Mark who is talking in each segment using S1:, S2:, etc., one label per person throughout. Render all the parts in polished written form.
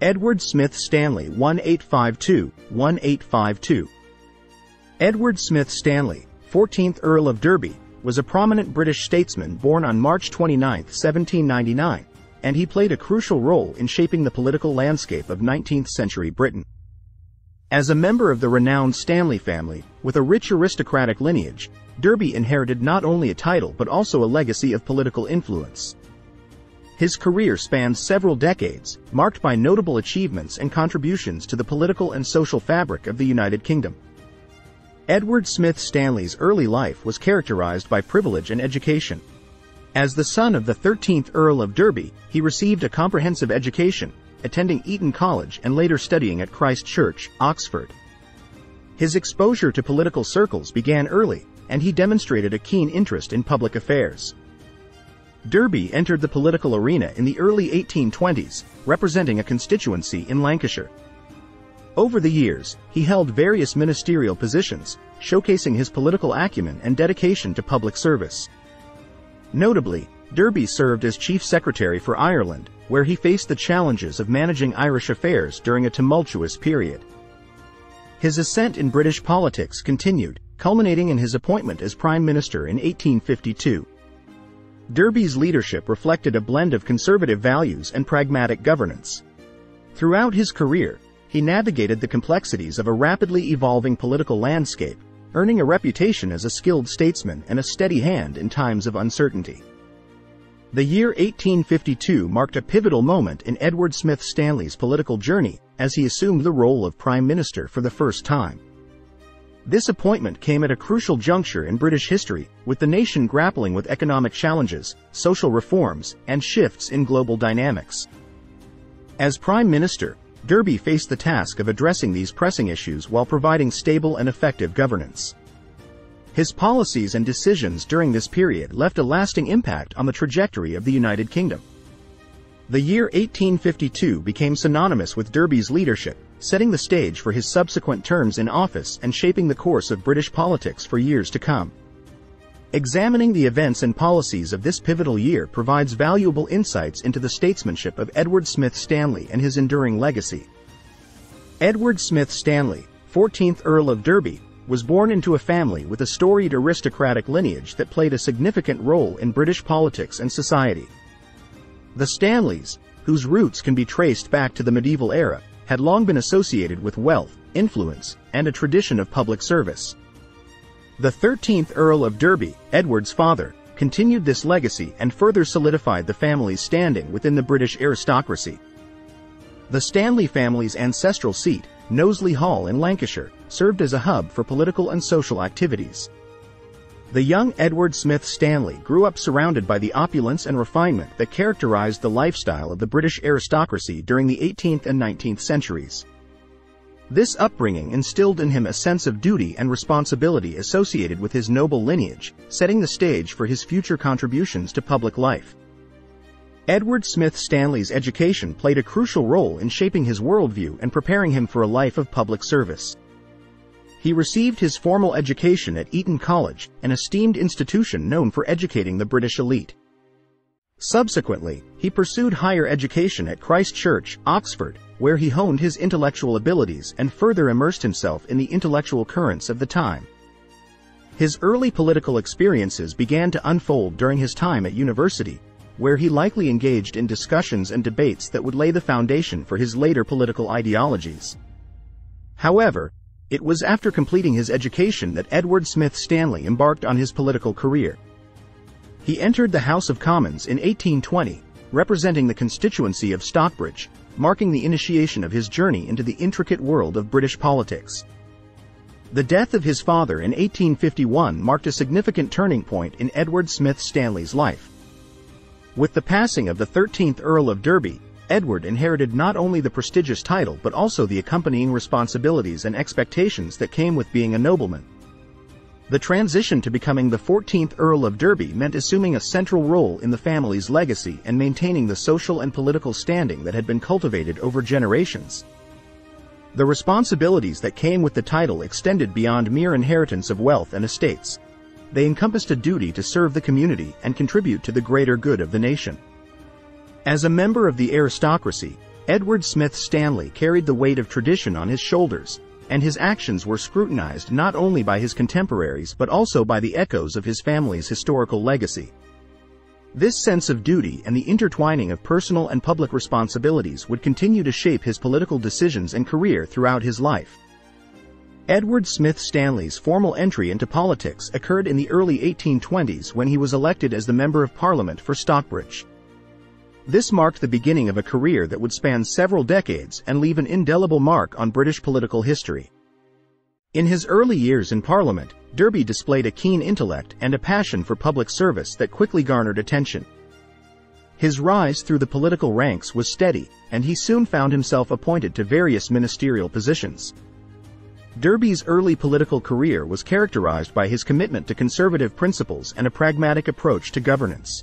S1: Edward Smith-Stanley 1852–1852. Edward Smith-Stanley, 14th Earl of Derby, was a prominent British statesman born on March 29, 1799, and he played a crucial role in shaping the political landscape of 19th-century Britain. As a member of the renowned Stanley family, with a rich aristocratic lineage, Derby inherited not only a title but also a legacy of political influence. His career spanned several decades, marked by notable achievements and contributions to the political and social fabric of the United Kingdom. Edward Smith-Stanley's early life was characterized by privilege and education. As the son of the 13th Earl of Derby, he received a comprehensive education, attending Eton College and later studying at Christ Church, Oxford. His exposure to political circles began early, and he demonstrated a keen interest in public affairs. Derby entered the political arena in the early 1820s, representing a constituency in Lancashire. Over the years, he held various ministerial positions, showcasing his political acumen and dedication to public service. Notably, Derby served as Chief Secretary for Ireland, where he faced the challenges of managing Irish affairs during a tumultuous period. His ascent in British politics continued, culminating in his appointment as Prime Minister in 1852. Derby's leadership reflected a blend of conservative values and pragmatic governance. Throughout his career, he navigated the complexities of a rapidly evolving political landscape, earning a reputation as a skilled statesman and a steady hand in times of uncertainty. The year 1852 marked a pivotal moment in Edward Smith-Stanley's political journey as he assumed the role of Prime Minister for the first time. This appointment came at a crucial juncture in British history, with the nation grappling with economic challenges, social reforms, and shifts in global dynamics. As Prime Minister, Derby faced the task of addressing these pressing issues while providing stable and effective governance. His policies and decisions during this period left a lasting impact on the trajectory of the United Kingdom. The year 1852 became synonymous with Derby's leadership, setting the stage for his subsequent terms in office and shaping the course of British politics for years to come. Examining the events and policies of this pivotal year provides valuable insights into the statesmanship of Edward Smith-Stanley and his enduring legacy. Edward Smith-Stanley, 14th Earl of Derby, was born into a family with a storied aristocratic lineage that played a significant role in British politics and society. The Stanleys, whose roots can be traced back to the medieval era, had long been associated with wealth, influence, and a tradition of public service. The 13th Earl of Derby, Edward's father, continued this legacy and further solidified the family's standing within the British aristocracy. The Stanley family's ancestral seat, Knowsley Hall in Lancashire, served as a hub for political and social activities. The young Edward Smith-Stanley grew up surrounded by the opulence and refinement that characterized the lifestyle of the British aristocracy during the 18th and 19th centuries. This upbringing instilled in him a sense of duty and responsibility associated with his noble lineage, setting the stage for his future contributions to public life. Edward Smith-Stanley's education played a crucial role in shaping his worldview and preparing him for a life of public service. He received his formal education at Eton College, an esteemed institution known for educating the British elite. Subsequently, he pursued higher education at Christ Church, Oxford, where he honed his intellectual abilities and further immersed himself in the intellectual currents of the time. His early political experiences began to unfold during his time at university, where he likely engaged in discussions and debates that would lay the foundation for his later political ideologies. However, it was after completing his education that Edward Smith-Stanley embarked on his political career. He entered the House of Commons in 1820, representing the constituency of Stockbridge, marking the initiation of his journey into the intricate world of British politics. The death of his father in 1851 marked a significant turning point in Edward Smith-Stanley's life. With the passing of the 13th Earl of Derby, Edward inherited not only the prestigious title but also the accompanying responsibilities and expectations that came with being a nobleman. The transition to becoming the 14th Earl of Derby meant assuming a central role in the family's legacy and maintaining the social and political standing that had been cultivated over generations. The responsibilities that came with the title extended beyond mere inheritance of wealth and estates. They encompassed a duty to serve the community and contribute to the greater good of the nation. As a member of the aristocracy, Edward Smith-Stanley carried the weight of tradition on his shoulders, and his actions were scrutinized not only by his contemporaries but also by the echoes of his family's historical legacy. This sense of duty and the intertwining of personal and public responsibilities would continue to shape his political decisions and career throughout his life. Edward Smith-Stanley's formal entry into politics occurred in the early 1820s when he was elected as the Member of Parliament for Stockbridge. This marked the beginning of a career that would span several decades and leave an indelible mark on British political history. In his early years in Parliament, Derby displayed a keen intellect and a passion for public service that quickly garnered attention. His rise through the political ranks was steady, and he soon found himself appointed to various ministerial positions. Derby's early political career was characterized by his commitment to conservative principles and a pragmatic approach to governance.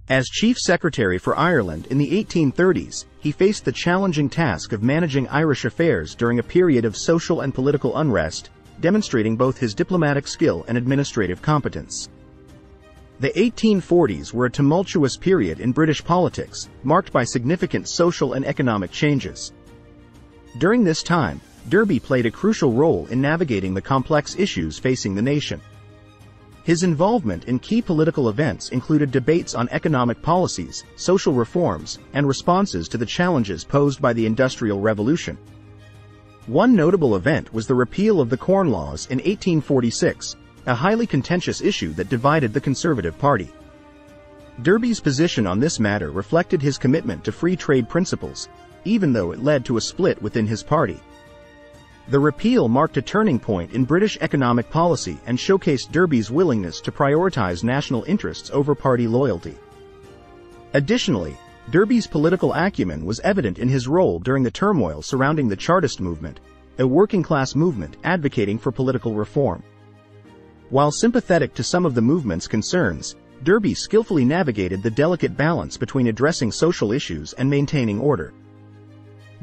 S1: As Chief Secretary for Ireland in the 1830s, he faced the challenging task of managing Irish affairs during a period of social and political unrest, demonstrating both his diplomatic skill and administrative competence. The 1840s were a tumultuous period in British politics, marked by significant social and economic changes. During this time, Derby played a crucial role in navigating the complex issues facing the nation. His involvement in key political events included debates on economic policies, social reforms, and responses to the challenges posed by the Industrial Revolution. One notable event was the repeal of the Corn Laws in 1846, a highly contentious issue that divided the Conservative Party. Derby's position on this matter reflected his commitment to free trade principles, even though it led to a split within his party. The repeal marked a turning point in British economic policy and showcased Derby's willingness to prioritize national interests over party loyalty. Additionally, Derby's political acumen was evident in his role during the turmoil surrounding the Chartist movement, a working-class movement advocating for political reform. While sympathetic to some of the movement's concerns, Derby skillfully navigated the delicate balance between addressing social issues and maintaining order.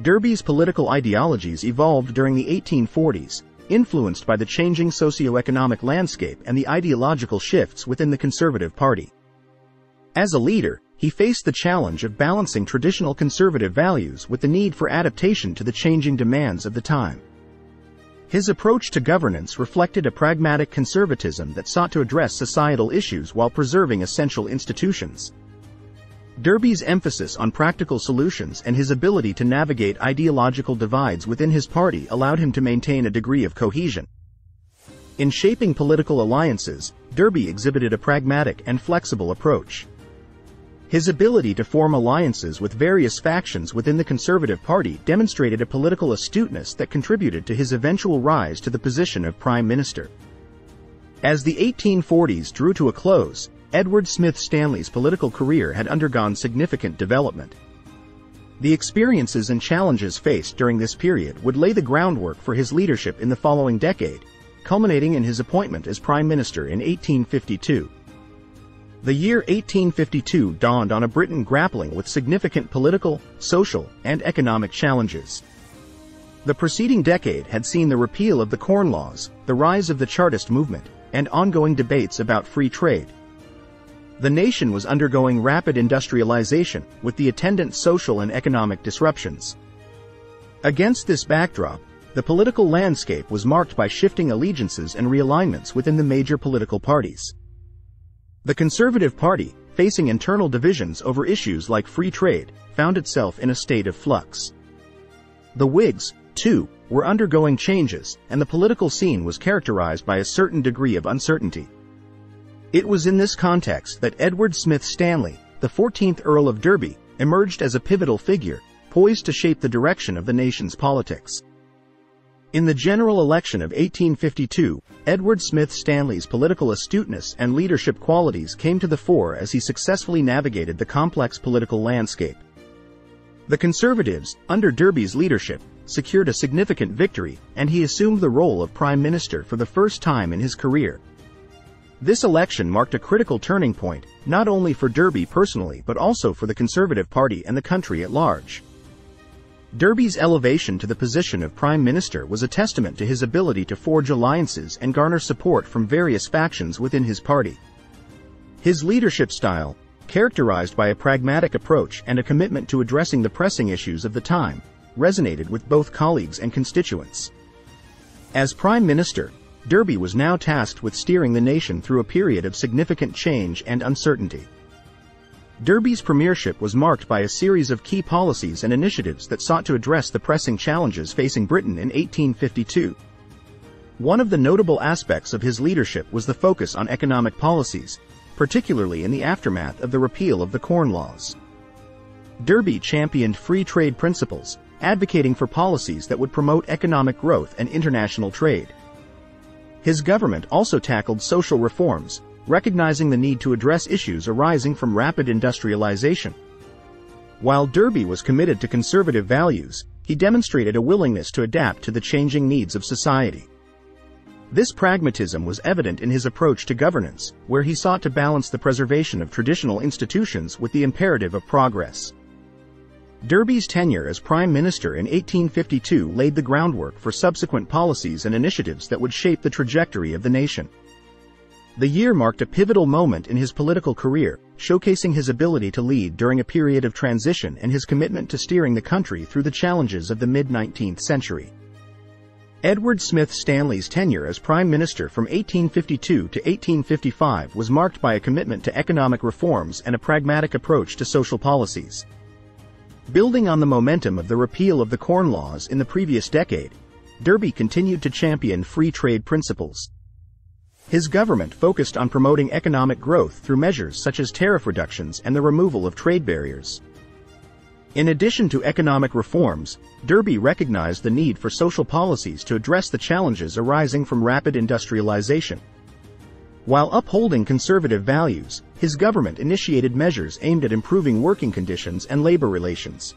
S1: Derby's political ideologies evolved during the 1840s, influenced by the changing socio-economic landscape and the ideological shifts within the Conservative Party. As a leader, he faced the challenge of balancing traditional conservative values with the need for adaptation to the changing demands of the time. His approach to governance reflected a pragmatic conservatism that sought to address societal issues while preserving essential institutions. Derby's emphasis on practical solutions and his ability to navigate ideological divides within his party allowed him to maintain a degree of cohesion. In shaping political alliances, Derby exhibited a pragmatic and flexible approach. His ability to form alliances with various factions within the Conservative Party demonstrated a political astuteness that contributed to his eventual rise to the position of Prime Minister. As the 1840s drew to a close, Edward Smith-Stanley's political career had undergone significant development. The experiences and challenges faced during this period would lay the groundwork for his leadership in the following decade, culminating in his appointment as Prime Minister in 1852. The year 1852 dawned on a Britain grappling with significant political, social, and economic challenges. The preceding decade had seen the repeal of the Corn Laws, the rise of the Chartist movement, and ongoing debates about free trade. The nation was undergoing rapid industrialization, with the attendant social and economic disruptions. Against this backdrop, the political landscape was marked by shifting allegiances and realignments within the major political parties. The Conservative Party, facing internal divisions over issues like free trade, found itself in a state of flux. The Whigs, too, were undergoing changes, and the political scene was characterized by a certain degree of uncertainty. It was in this context that Edward Smith-Stanley, the 14th Earl of Derby, emerged as a pivotal figure, poised to shape the direction of the nation's politics. In the general election of 1852, Edward Smith-Stanley's political astuteness and leadership qualities came to the fore as he successfully navigated the complex political landscape. The Conservatives, under Derby's leadership, secured a significant victory, and he assumed the role of Prime Minister for the first time in his career. This election marked a critical turning point, not only for Derby personally but also for the Conservative Party and the country at large. Derby's elevation to the position of Prime Minister was a testament to his ability to forge alliances and garner support from various factions within his party. His leadership style, characterized by a pragmatic approach and a commitment to addressing the pressing issues of the time, resonated with both colleagues and constituents. As Prime Minister, Derby was now tasked with steering the nation through a period of significant change and uncertainty. Derby's premiership was marked by a series of key policies and initiatives that sought to address the pressing challenges facing Britain in 1852. One of the notable aspects of his leadership was the focus on economic policies, particularly in the aftermath of the repeal of the Corn Laws. Derby championed free trade principles, advocating for policies that would promote economic growth and international trade. His government also tackled social reforms, recognizing the need to address issues arising from rapid industrialization. While Derby was committed to conservative values, he demonstrated a willingness to adapt to the changing needs of society. This pragmatism was evident in his approach to governance, where he sought to balance the preservation of traditional institutions with the imperative of progress. Derby's tenure as Prime Minister in 1852 laid the groundwork for subsequent policies and initiatives that would shape the trajectory of the nation. The year marked a pivotal moment in his political career, showcasing his ability to lead during a period of transition and his commitment to steering the country through the challenges of the mid-19th century. Edward Smith-Stanley's tenure as Prime Minister from 1852 to 1855 was marked by a commitment to economic reforms and a pragmatic approach to social policies. Building on the momentum of the repeal of the Corn Laws in the previous decade, Derby continued to champion free trade principles. His government focused on promoting economic growth through measures such as tariff reductions and the removal of trade barriers. In addition to economic reforms, Derby recognized the need for social policies to address the challenges arising from rapid industrialization. While upholding conservative values, his government initiated measures aimed at improving working conditions and labor relations.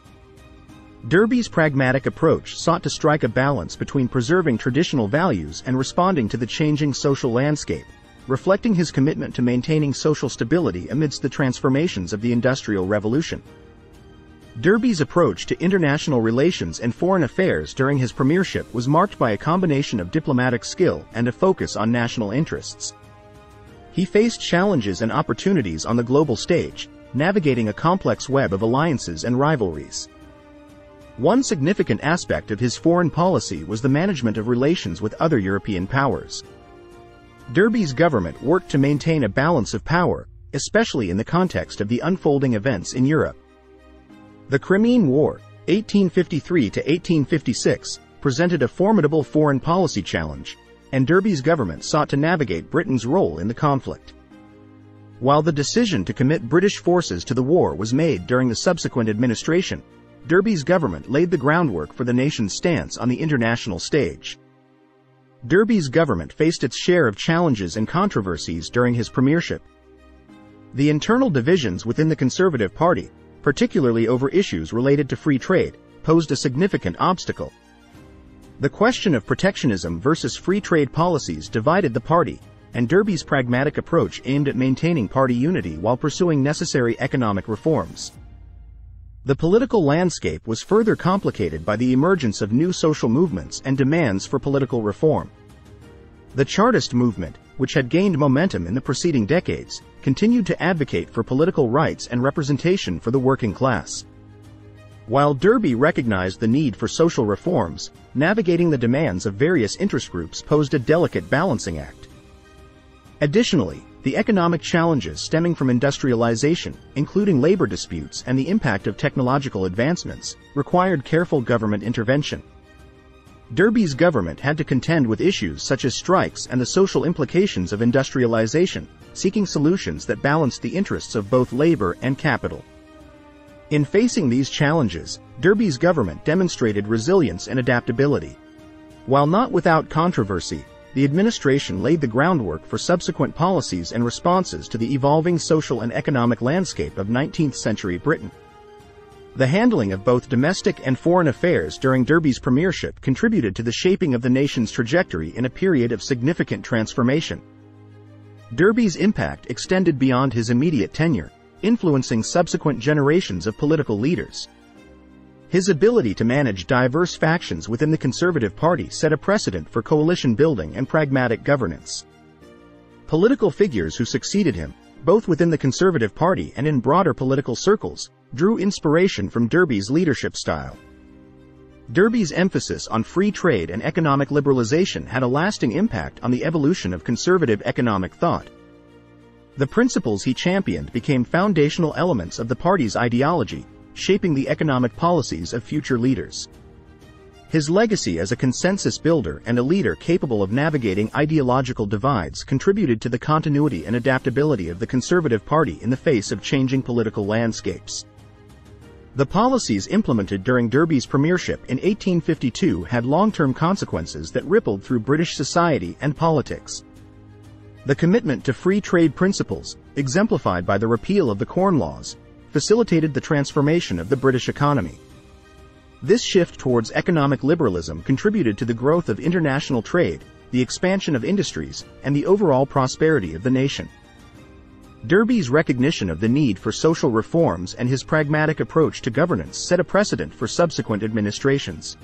S1: Derby's pragmatic approach sought to strike a balance between preserving traditional values and responding to the changing social landscape, reflecting his commitment to maintaining social stability amidst the transformations of the Industrial Revolution. Derby's approach to international relations and foreign affairs during his premiership was marked by a combination of diplomatic skill and a focus on national interests. He faced challenges and opportunities on the global stage, navigating a complex web of alliances and rivalries. One significant aspect of his foreign policy was the management of relations with other European powers. Derby's government worked to maintain a balance of power, especially in the context of the unfolding events in Europe. The Crimean War, 1853 to 1856, presented a formidable foreign policy challenge, and Derby's government sought to navigate Britain's role in the conflict. While the decision to commit British forces to the war was made during the subsequent administration, Derby's government laid the groundwork for the nation's stance on the international stage. Derby's government faced its share of challenges and controversies during his premiership. The internal divisions within the Conservative Party, particularly over issues related to free trade, posed a significant obstacle. The question of protectionism versus free trade policies divided the party, and Derby's pragmatic approach aimed at maintaining party unity while pursuing necessary economic reforms. The political landscape was further complicated by the emergence of new social movements and demands for political reform. The Chartist movement, which had gained momentum in the preceding decades, continued to advocate for political rights and representation for the working class. While Derby recognized the need for social reforms, navigating the demands of various interest groups posed a delicate balancing act. Additionally, the economic challenges stemming from industrialization, including labor disputes and the impact of technological advancements, required careful government intervention. Derby's government had to contend with issues such as strikes and the social implications of industrialization, seeking solutions that balanced the interests of both labor and capital. In facing these challenges, Derby's government demonstrated resilience and adaptability. While not without controversy, the administration laid the groundwork for subsequent policies and responses to the evolving social and economic landscape of 19th-century Britain. The handling of both domestic and foreign affairs during Derby's premiership contributed to the shaping of the nation's trajectory in a period of significant transformation. Derby's impact extended beyond his immediate tenure, influencing subsequent generations of political leaders. His ability to manage diverse factions within the Conservative Party set a precedent for coalition building and pragmatic governance. Political figures who succeeded him, both within the Conservative Party and in broader political circles, drew inspiration from Derby's leadership style. Derby's emphasis on free trade and economic liberalization had a lasting impact on the evolution of conservative economic thought. The principles he championed became foundational elements of the party's ideology, shaping the economic policies of future leaders. His legacy as a consensus builder and a leader capable of navigating ideological divides contributed to the continuity and adaptability of the Conservative Party in the face of changing political landscapes. The policies implemented during Derby's premiership in 1852 had long-term consequences that rippled through British society and politics. The commitment to free trade principles, exemplified by the repeal of the Corn Laws, facilitated the transformation of the British economy. This shift towards economic liberalism contributed to the growth of international trade, the expansion of industries, and the overall prosperity of the nation. Derby's recognition of the need for social reforms and his pragmatic approach to governance set a precedent for subsequent administrations.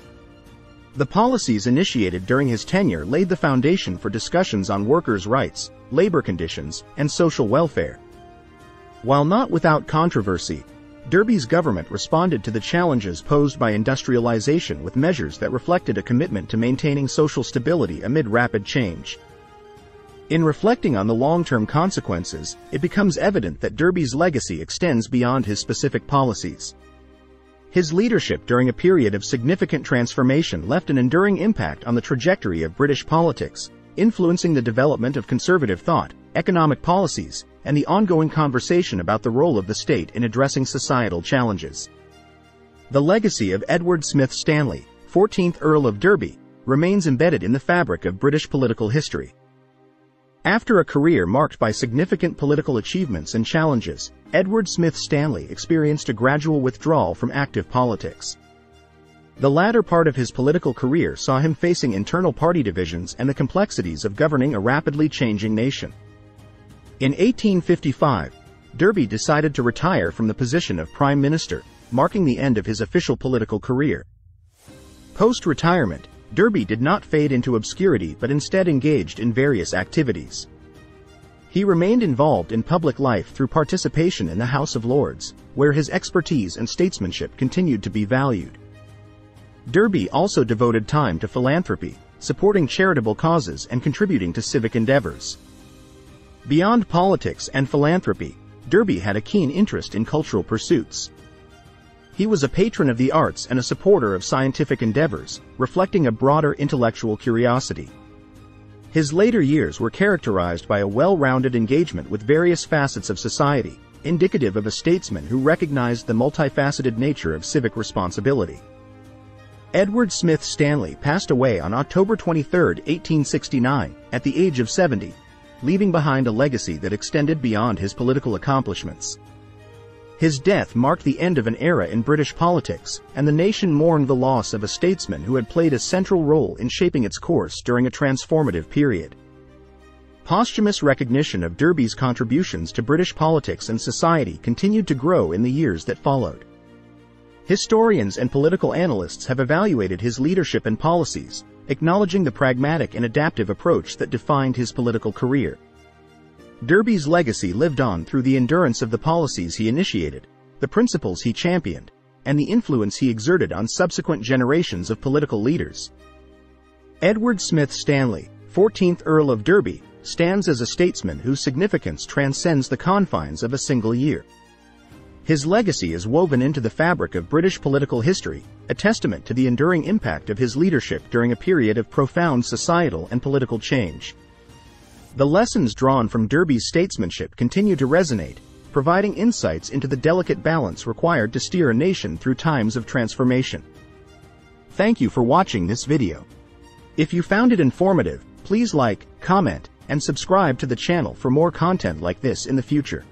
S1: The policies initiated during his tenure laid the foundation for discussions on workers' rights, labor conditions, and social welfare. While not without controversy, Derby's government responded to the challenges posed by industrialization with measures that reflected a commitment to maintaining social stability amid rapid change. In reflecting on the long-term consequences, it becomes evident that Derby's legacy extends beyond his specific policies. His leadership during a period of significant transformation left an enduring impact on the trajectory of British politics, influencing the development of conservative thought, economic policies, and the ongoing conversation about the role of the state in addressing societal challenges. The legacy of Edward Smith-Stanley, 14th Earl of Derby, remains embedded in the fabric of British political history. After a career marked by significant political achievements and challenges, Edward Smith-Stanley experienced a gradual withdrawal from active politics. The latter part of his political career saw him facing internal party divisions and the complexities of governing a rapidly changing nation. In 1855, Derby decided to retire from the position of Prime Minister, marking the end of his official political career. Post-retirement, Derby did not fade into obscurity but instead engaged in various activities. He remained involved in public life through participation in the House of Lords, where his expertise and statesmanship continued to be valued. Derby also devoted time to philanthropy, supporting charitable causes and contributing to civic endeavors. Beyond politics and philanthropy, Derby had a keen interest in cultural pursuits. He was a patron of the arts and a supporter of scientific endeavors, reflecting a broader intellectual curiosity. His later years were characterized by a well-rounded engagement with various facets of society, indicative of a statesman who recognized the multifaceted nature of civic responsibility. Edward Smith-Stanley passed away on October 23, 1869, at the age of 70, leaving behind a legacy that extended beyond his political accomplishments. His death marked the end of an era in British politics, and the nation mourned the loss of a statesman who had played a central role in shaping its course during a transformative period. Posthumous recognition of Derby's contributions to British politics and society continued to grow in the years that followed. Historians and political analysts have evaluated his leadership and policies, acknowledging the pragmatic and adaptive approach that defined his political career. Derby's legacy lived on through the endurance of the policies he initiated, the principles he championed, and the influence he exerted on subsequent generations of political leaders. Edward Smith-Stanley, 14th Earl of Derby, stands as a statesman whose significance transcends the confines of a single year. His legacy is woven into the fabric of British political history, a testament to the enduring impact of his leadership during a period of profound societal and political change. The lessons drawn from Derby's statesmanship continue to resonate, providing insights into the delicate balance required to steer a nation through times of transformation. Thank you for watching this video. If you found it informative, please like, comment, and subscribe to the channel for more content like this in the future.